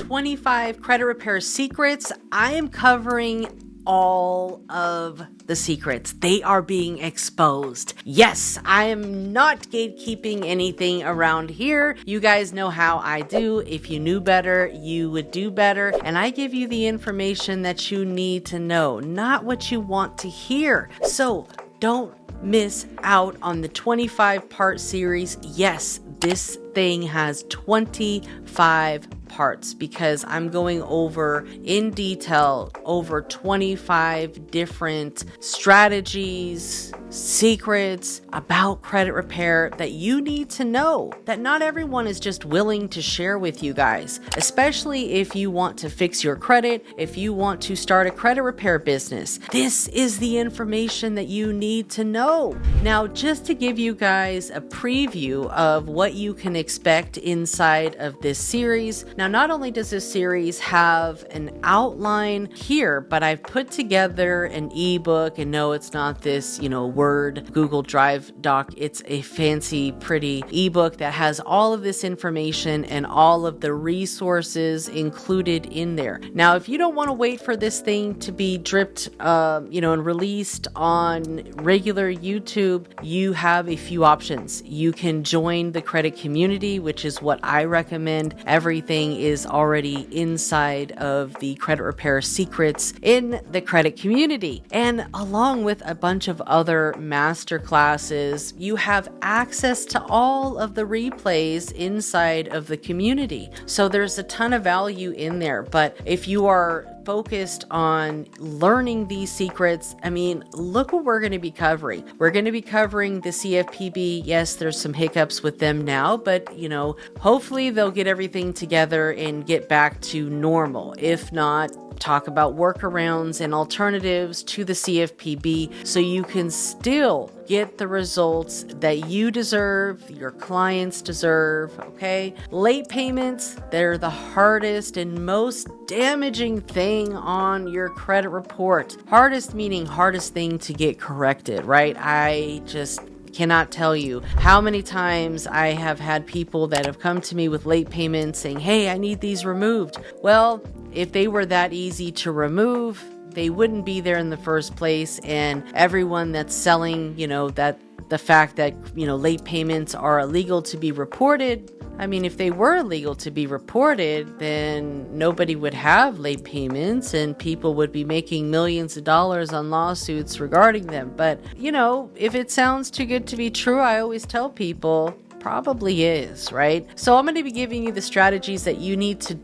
25 credit repair secrets. I am covering all of the secrets. They are being exposed. Yes, I am not gatekeeping anything around here. You guys know how I do. If you knew better, you would do better. And I give you the information that you need to know, not what you want to hear. So don't miss out on the 25-part series. Yes, this thing has 25 parts because I'm going over in detail over 25 different strategies, secrets about credit repair that you need to know, that not everyone is just willing to share with you guys, especially if you want to fix your credit, if you want to start a credit repair business. This is the information that you need to know. Now, just to give you guys a preview of what you can expect inside of this series. Now, not only does this series have an outline here, but I've put together an ebook, and no, it's not this, Word Google Drive doc. It's a fancy, pretty ebook that has all of this information and all of the resources included in there. Now, if you don't want to wait for this thing to be dripped, and released on regular YouTube, you have a few options. You can join the credit community, which is what I recommend. Everything is already inside of the credit repair secrets in the credit community. And along with a bunch of other master classes, you have access to all of the replays inside of the community. So there's a ton of value in there. But if you are focused on learning these secrets, look what we're going to be covering. We're going to be covering the CFPB. Yes, there's some hiccups with them now, but hopefully they'll get everything together and get back to normal. If not, talk about workarounds and alternatives to the CFPB so you can still get the results that you deserve, your clients deserve, okay? Late payments, they're the hardest and most damaging thing on your credit report. Hardest meaning hardest thing to get corrected, right? I just cannot tell you how many times I have had people that have come to me with late payments saying, hey, I need these removed. Well, if they were that easy to remove, they wouldn't be there in the first place. And everyone that's selling, that the fact that, late payments are illegal to be reported. If they were illegal to be reported, then nobody would have late payments and people would be making millions of dollars on lawsuits regarding them. But, if it sounds too good to be true, I always tell people, probably is, right? So I'm going to be giving you the strategies that you need to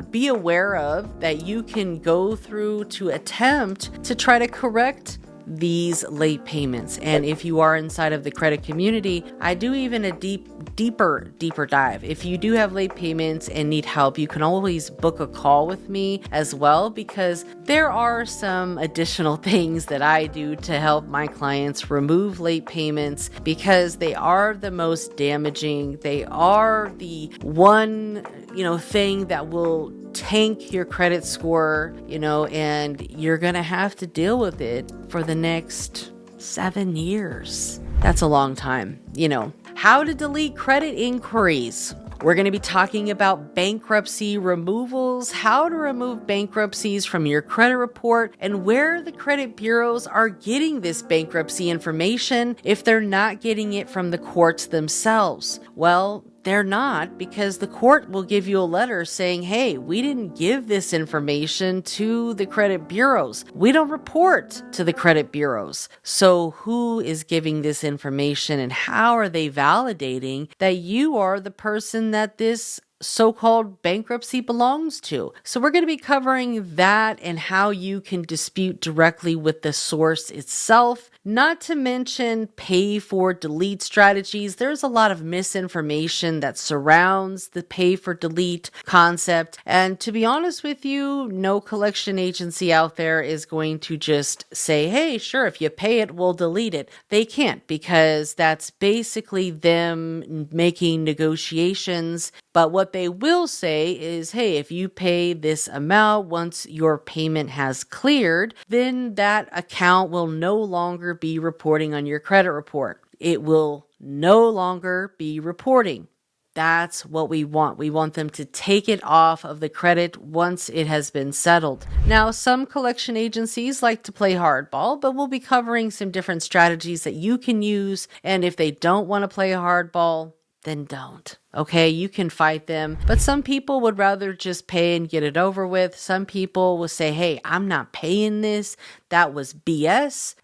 be aware of, that you can go through to attempt to try to correct these late payments. And if you are inside of the credit community, I do even a deeper dive. If you do have late payments and need help, you can always book a call with me as well, because there are some additional things that I do to help my clients remove late payments, because they are the most damaging. They are the one, thing that will tank your credit score, and you're going to have to deal with it for the next 7 years. That's a long time. How to delete credit inquiries. We're going to be talking about bankruptcy removals, how to remove bankruptcies from your credit report, and where the credit bureaus are getting this bankruptcy information if they're not getting it from the courts themselves. Well, they're not, because the court will give you a letter saying, hey, we didn't give this information to the credit bureaus. We don't report to the credit bureaus. So who is giving this information, and how are they validating that you are the person that this so-called bankruptcy belongs to? So we're going to be covering that and how you can dispute directly with the source itself, not to mention pay for delete strategies. There's a lot of misinformation that surrounds the pay for delete concept. And to be honest with you, no collection agency out there is going to just say, hey, sure, if you pay it, we'll delete it. They can't, because that's basically them making negotiations. But what they will say is, hey, if you pay this amount, once your payment has cleared, then that account will no longer be reporting on your credit report. It will no longer be reporting. That's what we want. We want them to take it off of the credit once it has been settled. Now, some collection agencies like to play hardball, but we'll be covering some different strategies that you can use. And if they don't want to play hardball, then don't. Okay, you can fight them, but some people would rather just pay and get it over with. Some people will say, hey, I'm not paying this. That was BS.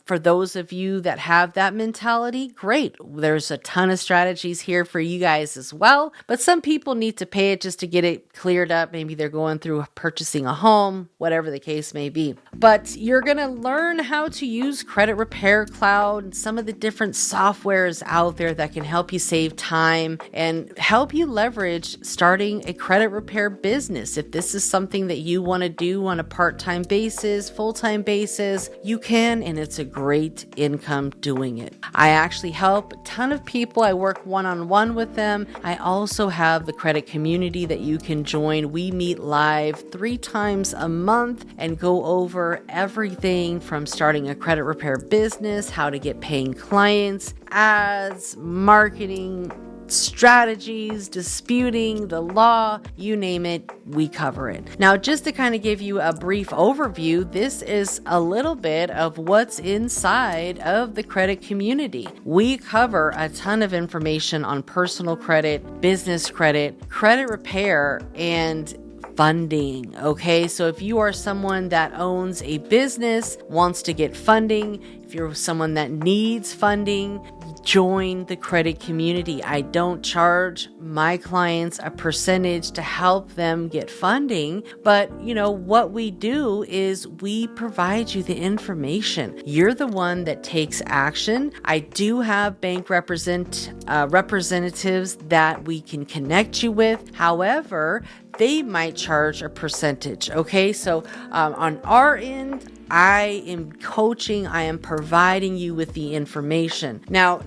For those of you that have that mentality, great. There's a ton of strategies here for you guys as well, but some people need to pay it just to get it cleared up. Maybe they're going through purchasing a home, whatever the case may be. But you're going to learn how to use Credit Repair Cloud and some of the different softwares out there that can help you save time and help you leverage starting a credit repair business. If this is something that you want to do on a part-time basis, full-time basis, you can, and it's a great income doing it. I actually help a ton of people. I work one-on-one with them. I also have the credit community that you can join. We meet live 3 times a month and go over everything from starting a credit repair business, how to get paying clients, ads, marketing, strategies, disputing, the law, you name it, we cover it. Now, just to kind of give you a brief overview, this is a little bit of what's inside of the credit community. We cover a ton of information on personal credit, business credit, credit repair, and funding. Okay, so if you are someone that owns a business, wants to get funding, if you're someone that needs funding, join the credit community. I don't charge my clients a percentage to help them get funding, but what we do is we provide you the information. You're the one that takes action. I do have bank representatives that we can connect you with. However, they might charge a percentage. Okay, so on our end, I am coaching, I am providing you with the information. Now,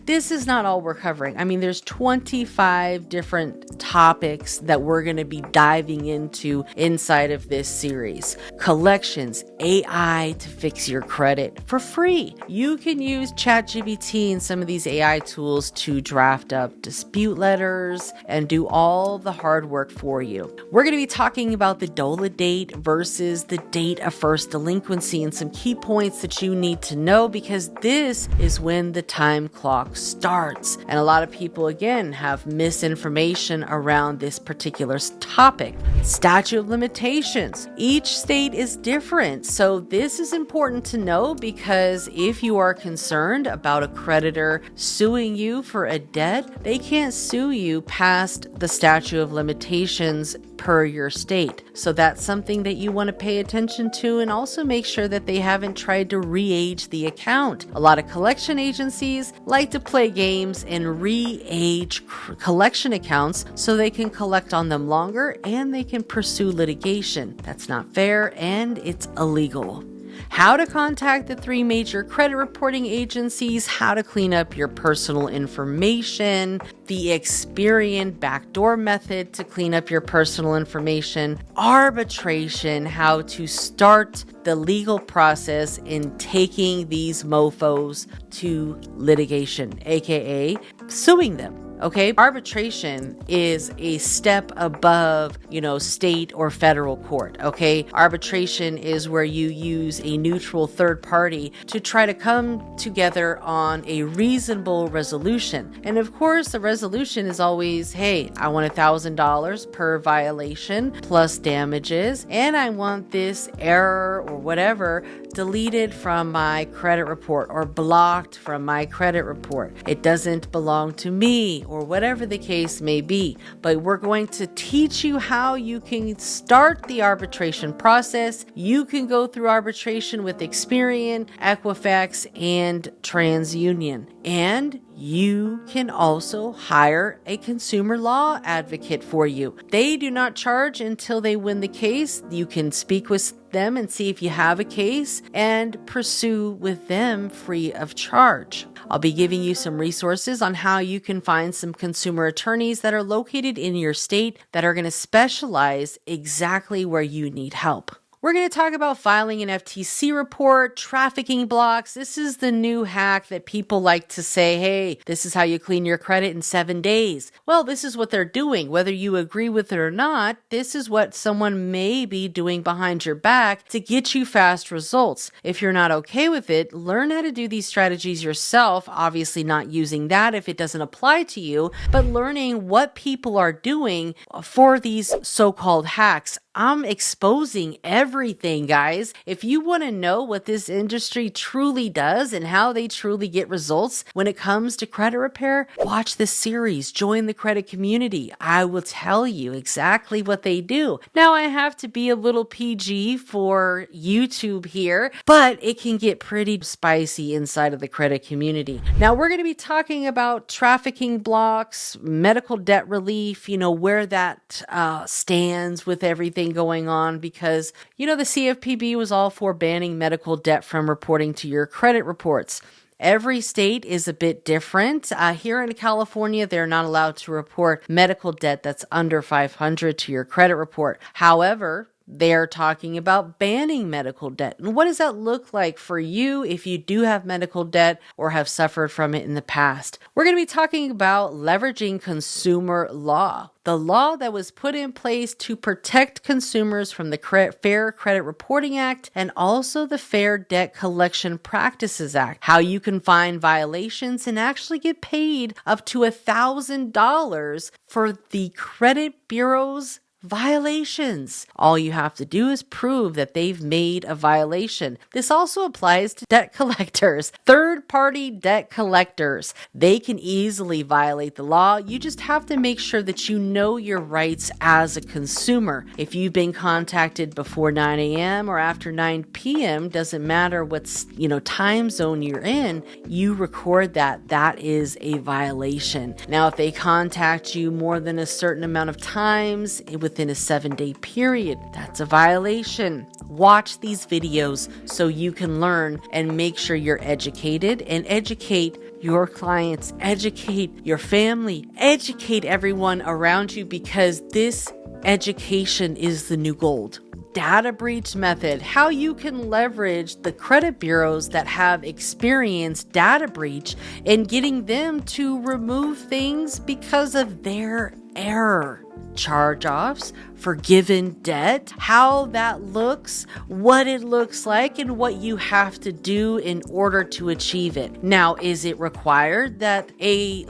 this is not all we're covering. I mean, there's 25 different topics that we're going to be diving into inside of this series. Collections, AI to fix your credit for free. You can use ChatGPT and some of these AI tools to draft up dispute letters and do all the hard work for you. We're going to be talking about the DOLA date versus the date of first delinquency and some key points that you need to know, because this is when the time clock starts. And a lot of people, again, have misinformation around this particular topic. Statute of limitations. Each state is different. So this is important to know, because if you are concerned about a creditor suing you for a debt, they can't sue you past the statute of limitations per your state. So that's something that you want to pay attention to, and also make sure that they haven't tried to re-age the account. A lot of collection agencies like to play games and re-age collection accounts so they can collect on them longer and they can pursue litigation. That's not fair and it's illegal. How to contact the 3 major credit reporting agencies, how to clean up your personal information, the Experian backdoor method to clean up your personal information, arbitration, how to start the legal process in taking these mofos to litigation, aka suing them. Okay, arbitration is a step above, state or federal court. Okay, arbitration is where you use a neutral third party to try to come together on a reasonable resolution. And of course, the resolution is always, hey, I want $1,000 per violation plus damages, and I want this error or whatever deleted from my credit report or blocked from my credit report. It doesn't belong to me, or whatever the case may be. But we're going to teach you how you can start the arbitration process. You can go through arbitration with Experian, Equifax, and TransUnion. And you can also hire a consumer law advocate for you. They do not charge until they win the case. You can speak with them and see if you have a case and pursue with them free of charge. I'll be giving you some resources on how you can find some consumer attorneys that are located in your state that are going to specialize exactly where you need help. We're going to talk about filing an FTC report, trafficking blocks. This is the new hack that people like to say, hey, this is how you clean your credit in 7 days. Well, this is what they're doing. Whether you agree with it or not, this is what someone may be doing behind your back to get you fast results. If you're not okay with it, learn how to do these strategies yourself, obviously not using that if it doesn't apply to you, but learning what people are doing for these so-called hacks. I'm exposing everything, guys. If you want to know what this industry truly does and how they truly get results when it comes to credit repair, watch this series, join the credit community. I will tell you exactly what they do. Now, I have to be a little PG for YouTube here, but it can get pretty spicy inside of the credit community. Now, we're going to be talking about trafficking blocks, medical debt relief, where that stands with everything going on, because the CFPB was all for banning medical debt from reporting to your credit reports. Every state is a bit different. Here in California, they're not allowed to report medical debt that's under 500 to your credit report. However, they're talking about banning medical debt. And what does that look like for you if you do have medical debt or have suffered from it in the past? We're going to be talking about leveraging consumer law, the law that was put in place to protect consumers from the Fair Credit Reporting Act and also the Fair Debt Collection Practices Act, how you can find violations and actually get paid up to $1,000 for the credit bureau's violations. All you have to do is prove that they've made a violation. This also applies to debt collectors, third-party debt collectors. They can easily violate the law. You just have to make sure that you know your rights as a consumer. If you've been contacted before 9 a.m. or after 9 p.m., doesn't matter what's, time zone you're in, you record that. That is a violation. Now, if they contact you more than a certain amount of times within a 7-day period, that's a violation. Watch these videos so you can learn and make sure you're educated and educate your clients, educate your family, educate everyone around you, because this education is the new gold. Data breach method, how you can leverage the credit bureaus that have experienced data breach and getting them to remove things because of their error. Charge-offs, forgiven debt, how that looks, what it looks like, and what you have to do in order to achieve it. Now, is it required that a,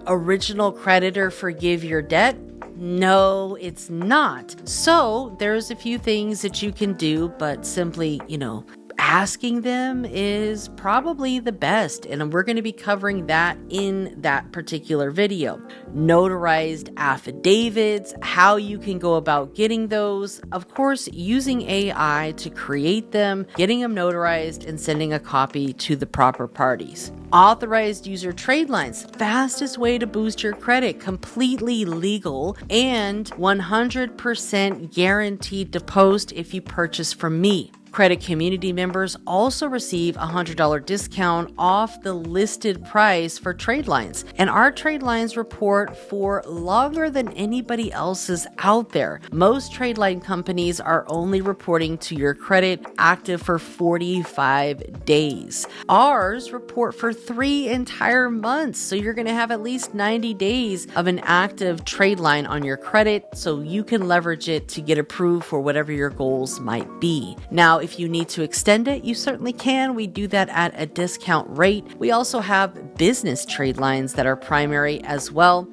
original creditor forgive your debt? No, it's not. So there's a few things that you can do, but simply, asking them is probably the best, and we're going to be covering that in that particular video. Notarized affidavits, how you can go about getting those, of course, using AI to create them, getting them notarized, and sending a copy to the proper parties. Authorized user trade lines, fastest way to boost your credit, completely legal, and 100% guaranteed to post if you purchase from me. Credit community members also receive a $100 discount off the listed price for trade lines. And our trade lines report for longer than anybody else's out there. Most trade line companies are only reporting to your credit active for 45 days. Ours report for 3 entire months. So you're going to have at least 90 days of an active trade line on your credit so you can leverage it to get approved for whatever your goals might be. Now, if you need to extend it, you certainly can. We do that at a discount rate. We also have business trade lines that are primary as well.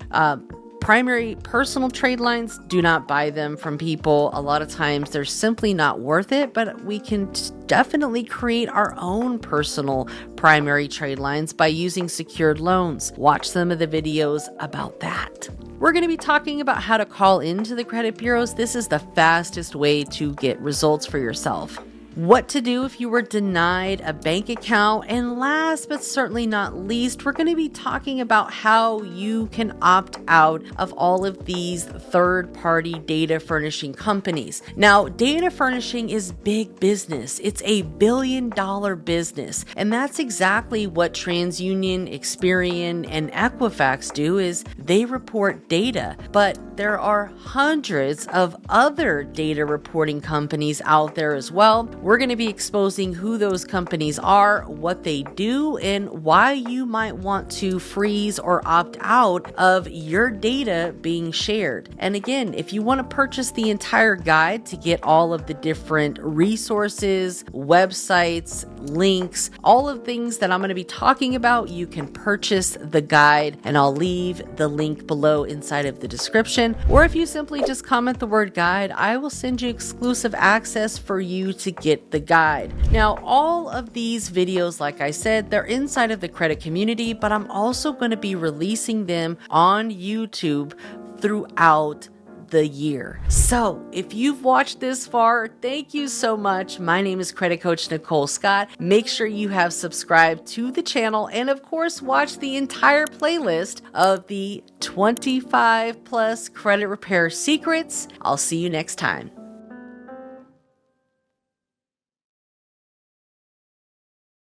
Primary personal trade lines, do not buy them from people. A lot of times they're simply not worth it, but we can definitely create our own personal primary trade lines by using secured loans. Watch some of the videos about that. We're going to be talking about how to call into the credit bureaus. This is the fastest way to get results for yourself. What to do if you were denied a bank account. And last but certainly not least, we're going to be talking about how you can opt out of all of these third-party data furnishing companies. Now, data furnishing is big business. It's a billion-dollar business. And that's exactly what TransUnion, Experian, and Equifax do, is they report data. But there are hundreds of other data reporting companies out there as well. We're going to be exposing who those companies are, what they do, and why you might want to freeze or opt out of your data being shared. And again, if you want to purchase the entire guide to get all of the different resources, websites, links, all of the things that I'm going to be talking about, you can purchase the guide, and I'll leave the link below inside of the description. Or if you simply just comment the word guide, I will send you exclusive access for you to get the guide. Now, all of these videos, like I said, they're inside of the credit community, but I'm also going to be releasing them on YouTube throughout the year. So if you've watched this far, thank you so much. My name is Credit Coach Nicole Scott. Make sure you have subscribed to the channel, and of course watch the entire playlist of the 25 plus credit repair secrets. I'll see you next time.